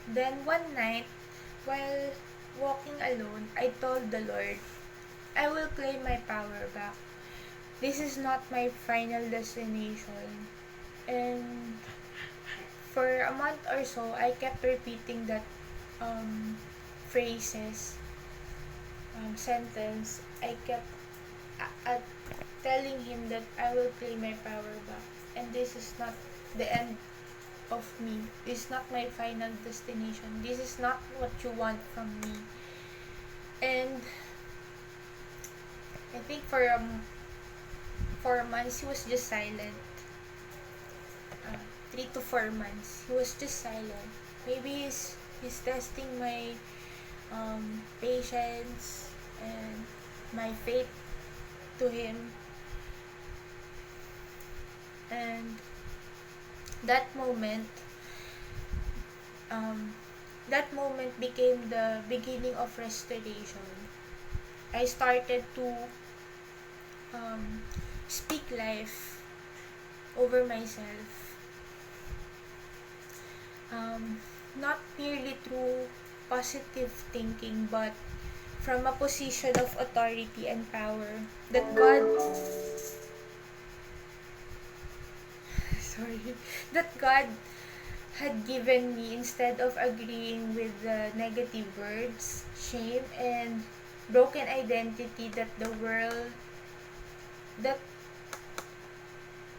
Then one night, while walking alone, I told the Lord, I will claim my power back. This is not my final destination. And for a month or so, I kept repeating that phrases, sentence. I kept telling him that I will claim my power back. And this is not the end of me. This is not my final destination. This is not what you want from me. And I think for months he was just silent. 3 to 4 months he was just silent. Maybe he's testing my patience and my faith to him. And that moment um, that moment became the beginning of restoration. I started to speak life over myself, not merely through positive thinking, but from a position of authority and power that God sorry that God had given me, instead of agreeing with the negative words, shame, and broken identity that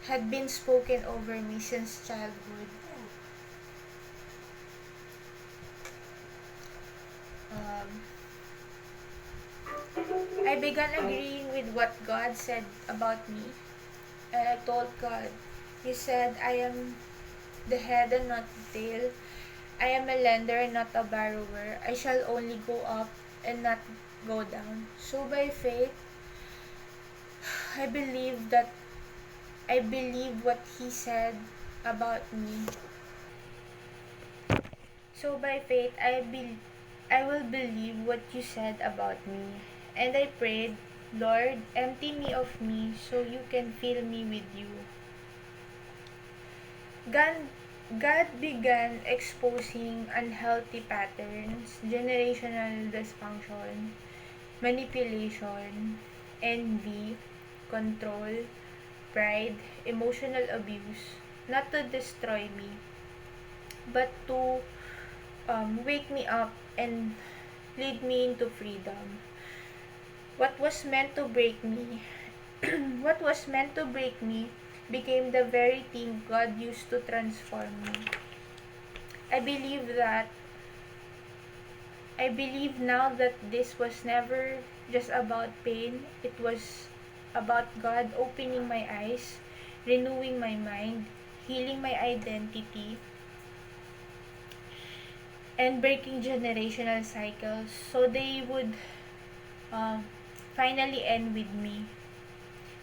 had been spoken over me since childhood. Um, I began agreeing with what God said about me, and I told God, He said, I am the head and not the tail. I am a lender and not a borrower. I shall only go up and not go down. So by faith, I believe that I believe what He said about me. So by faith, I will believe what you said about me. And I prayed, Lord, empty me of me so you can fill me with you. God, God began exposing unhealthy patterns, generational dysfunction, manipulation, envy, control, pride, emotional abuse, not to destroy me, but to wake me up and lead me into freedom. What was meant to break me, what was meant to break me became the very thing God used to transform me. I believe that I believe now that this was never just about pain. It was about God opening my eyes, renewing my mind, healing my identity, and breaking generational cycles so they would um, finally end with me.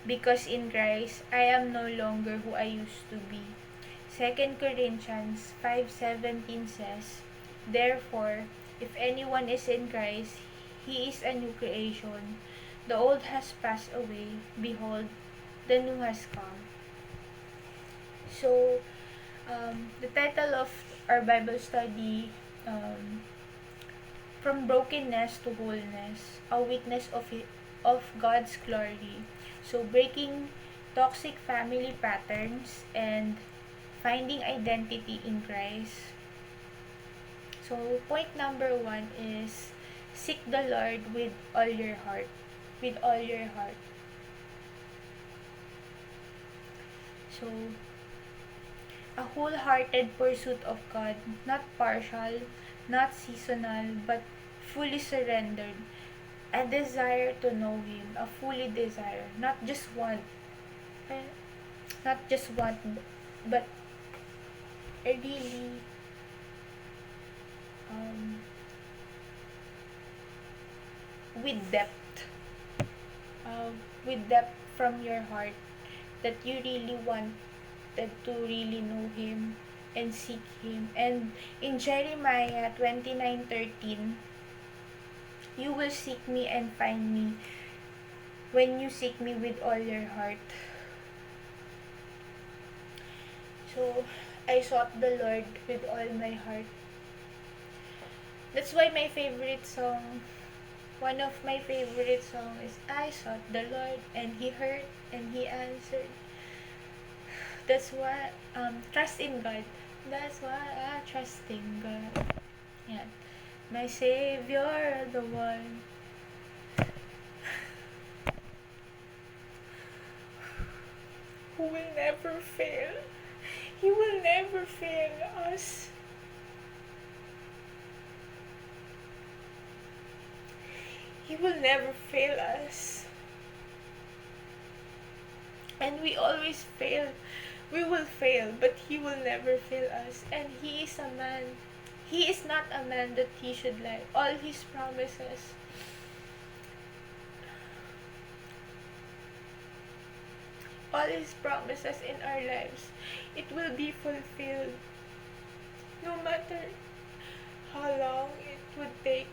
Because in Christ, I am no longer who I used to be. 2 Corinthians 5:17 says, Therefore, if anyone is in Christ, he is a new creation. The old has passed away. Behold, the new has come. So, the title of our Bible study, From Brokenness to Wholeness, a witness of God's glory. So, breaking toxic family patterns and finding identity in Christ. So, point number 1 is seek the Lord with all your heart. With all your heart. So, a wholehearted pursuit of God, not partial, not seasonal, but fully surrendered. A desire to know Him, a fully desire, not just want, eh, not just want, but a really um, with depth, uh, with depth from your heart, that you really want to really know Him and seek Him. And in Jeremiah 29:13, you will seek me and find me when you seek me with all your heart. So, I sought the Lord with all my heart. That's why my favorite song, one of my favorite song is I sought the Lord and He heard and He answered. That's why trust in God. That's why I trust in God. Yeah. My Savior, the one who will never fail. He will never fail us. He will never fail us. And we always fail. We will fail, but He will never fail us. And He is a man. He is not a man that He should lie. All His promises, all His promises in our lives, it will be fulfilled. No matter how long it would take,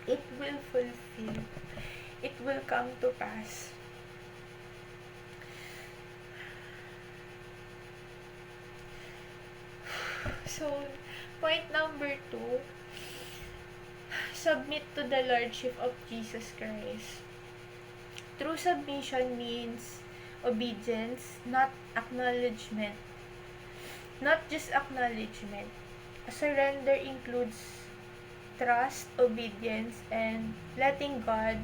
it will fulfill. It will come to pass. So, point number 2, submit to the Lordship of Jesus Christ. True submission means obedience, not acknowledgement. Not just acknowledgement. Surrender includes trust, obedience, and letting God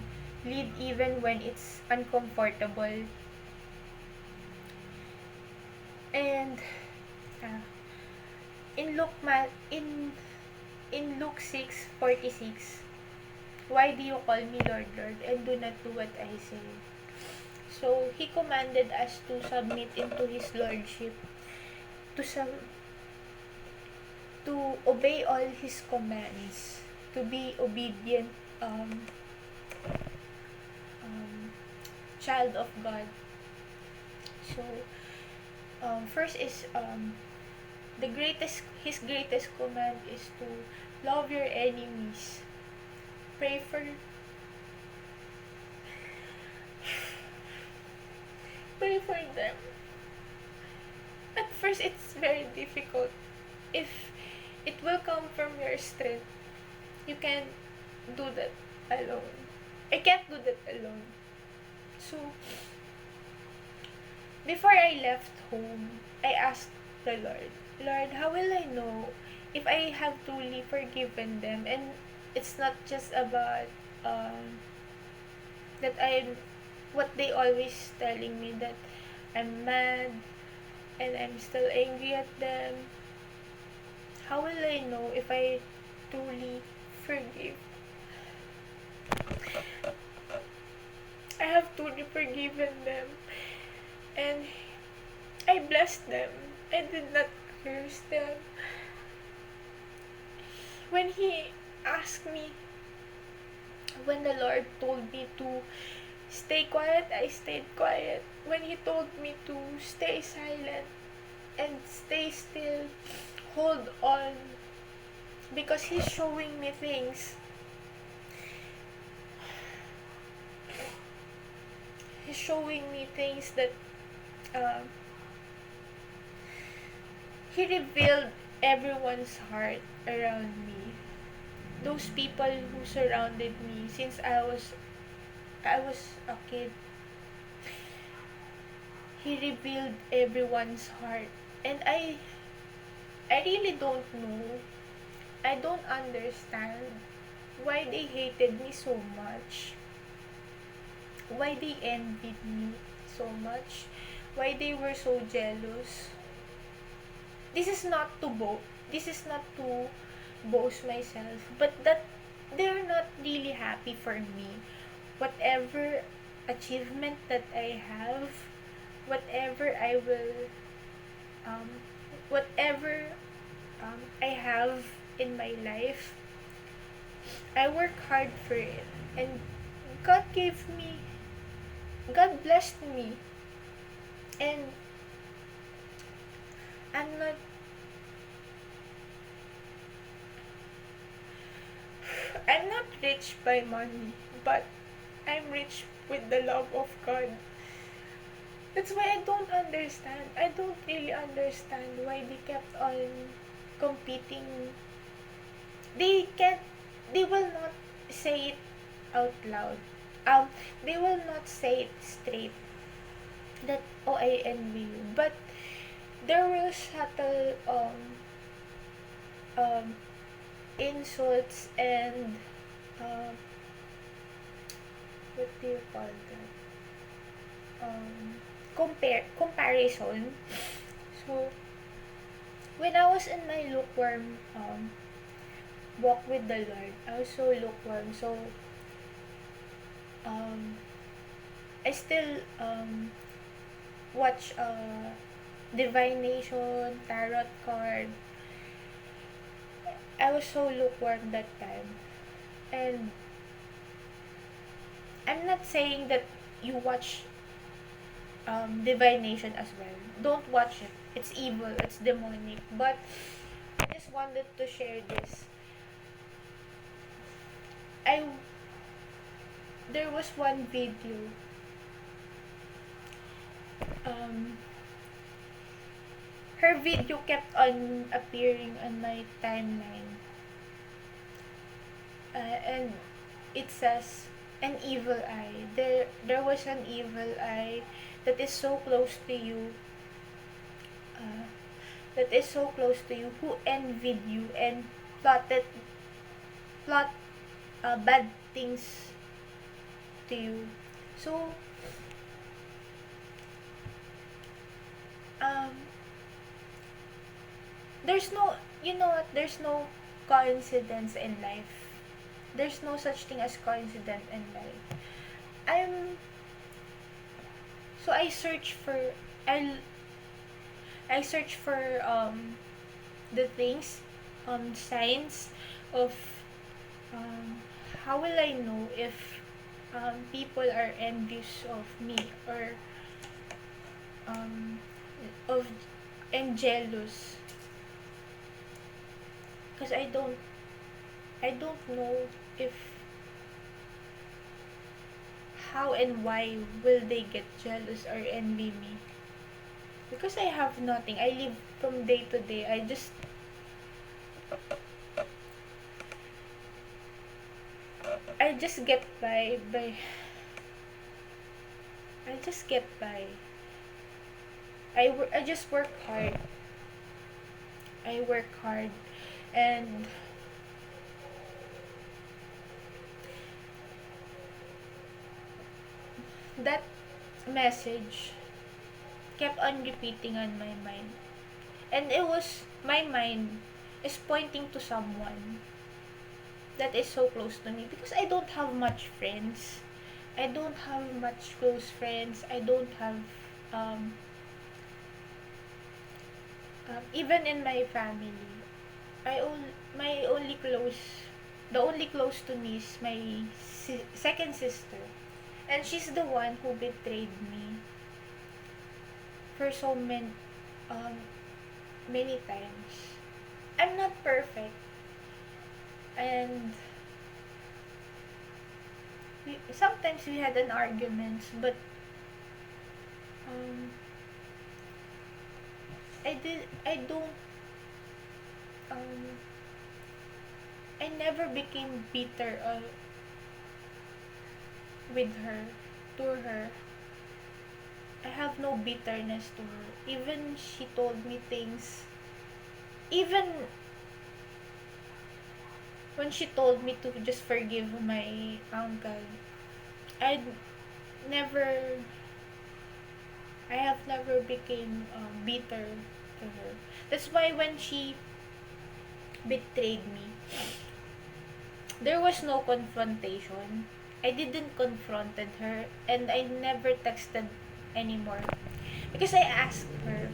lead even when it's uncomfortable. And in Luke 6:46, why do you call me Lord, Lord, and do not do what I say? So He commanded us to submit into His lordship, to to obey all His commands, to be obedient child of God. So first is His greatest command is to love your enemies. Pray for them. At first, it's very difficult. If it will come from your strength, you can't do that alone. I can't do that alone. So, before I left home, I asked the Lord, Lord, how will I know if I have truly forgiven them? And it's not just about that what they always telling me, that I'm mad and I'm still angry at them. How will I know if I truly forgive? I have truly forgiven them, and I blessed them. I did not curse them. When the Lord told me to stay quiet, I stayed quiet. When He told me to stay silent and stay still, hold on, because He's showing me things. He's showing me things that He revealed everyone's heart around me. Those people who surrounded me since I was a kid. He revealed everyone's heart. And I really don't know. I don't understand why they hated me so much. Why they envied me so much. Why they were so jealous. This is not to boast myself, but that they're not really happy for me. Whatever achievement that I have, whatever I will whatever I have in my life, I work hard for it, and God blessed me, and I'm not rich by money, but I'm rich with the love of God. That's why I don't understand. I don't really understand why they kept on competing they can't, they will not say it out loud. Um, they will not say it straight that, oh, I envy you. But there will subtle um, insults and uh, what do you call that? Comparison. So when I was in my lukewarm walk with the Lord, I was so lukewarm. So um, I still watch divination, tarot card. I was so lukewarm that time. And I'm not saying that you watch divination as well. Don't watch it. It's evil. It's demonic. But I just wanted to share this. I There was one video. Um, Her video kept on appearing on my timeline, and it says an evil eye. There was an evil eye that is so close to you. Uh, that is so close to you, who envied you and plot bad things to you. So um, there's no, you know what, there's no coincidence in life. There's no such thing as coincidence in life. I'm so I I search for the things, signs of um how will I know if people are envious of me, or um of and jealous, because I don't know if how and why will they get jealous or envy me, because I have nothing. I live from day to day. I just get by I just get by. I just work hard. I work hard, and that message kept on repeating on my mind. And it was my mind is pointing to someone that is so close to me, because I don't have much friends. I don't have much close friends. I don't have um, even in my family. My only close the only close to me is my second sister, and she's the one who betrayed me for so um, many times. I'm not perfect, and sometimes we had an argument, but um, I don't um, I never became bitter with her to her. I have no bitterness to her. Even she told me things, even when she told me to just forgive my uncle, I never I have never became bitter to her. That's why when she betrayed me, there was no confrontation. I didn't confronted her, and I never texted anymore, because I asked her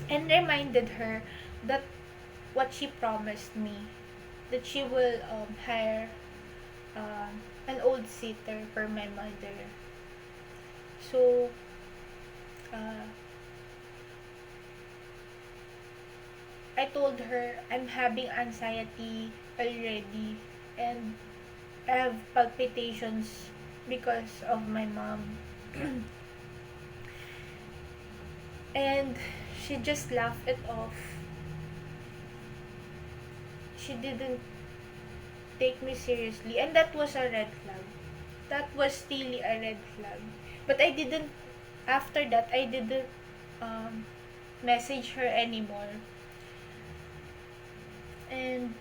and reminded her that what she promised me, that she will hire an old sitter for my mother. So uh, I told her I'm having anxiety already, and I have palpitations because of my mom. And she just laughed it off. she didn't take me seriously, and that was a red flag. That was really a red flag. But I didn't, after that, I didn't um, message her anymore. And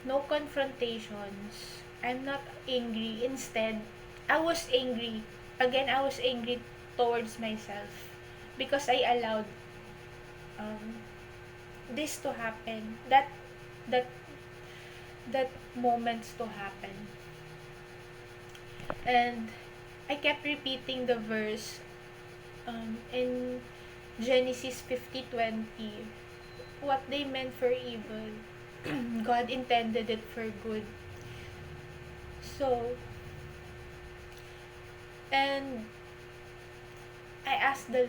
no confrontations. I'm not angry. Instead, I was angry. Again, I was angry towards myself because I allowed um, this to happen. That that moments to happen. And I kept repeating the verse in Genesis 50:20. What they meant for evil, God intended it for good. So, and I asked the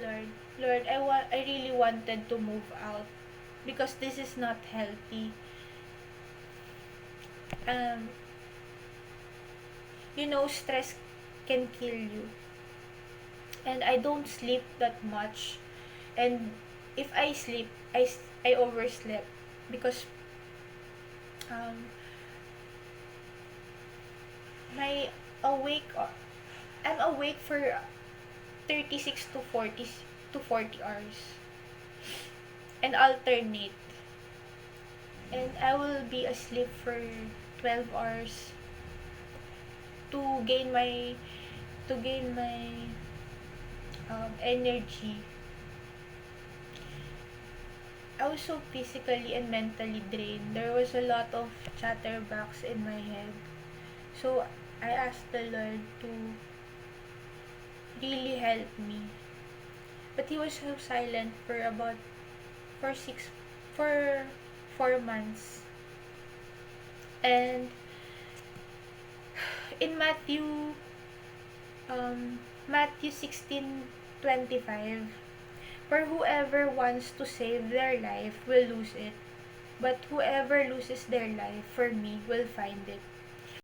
Lord, I really wanted to move out because this is not healthy. Um, stress can kill you. And I don't sleep that much. And if I sleep, I oversleep because um, my awake, I'm awake for 36 to 40 hours and alternate. And I will be asleep for 12 hours to gain my energy. I was so physically and mentally drained. There was a lot of chatterbox in my head. So I asked the Lord to really help me. But he was so silent for six for 4 months. And in Matthew 16:25, for whoever wants to save their life will lose it, but whoever loses their life for me will find it.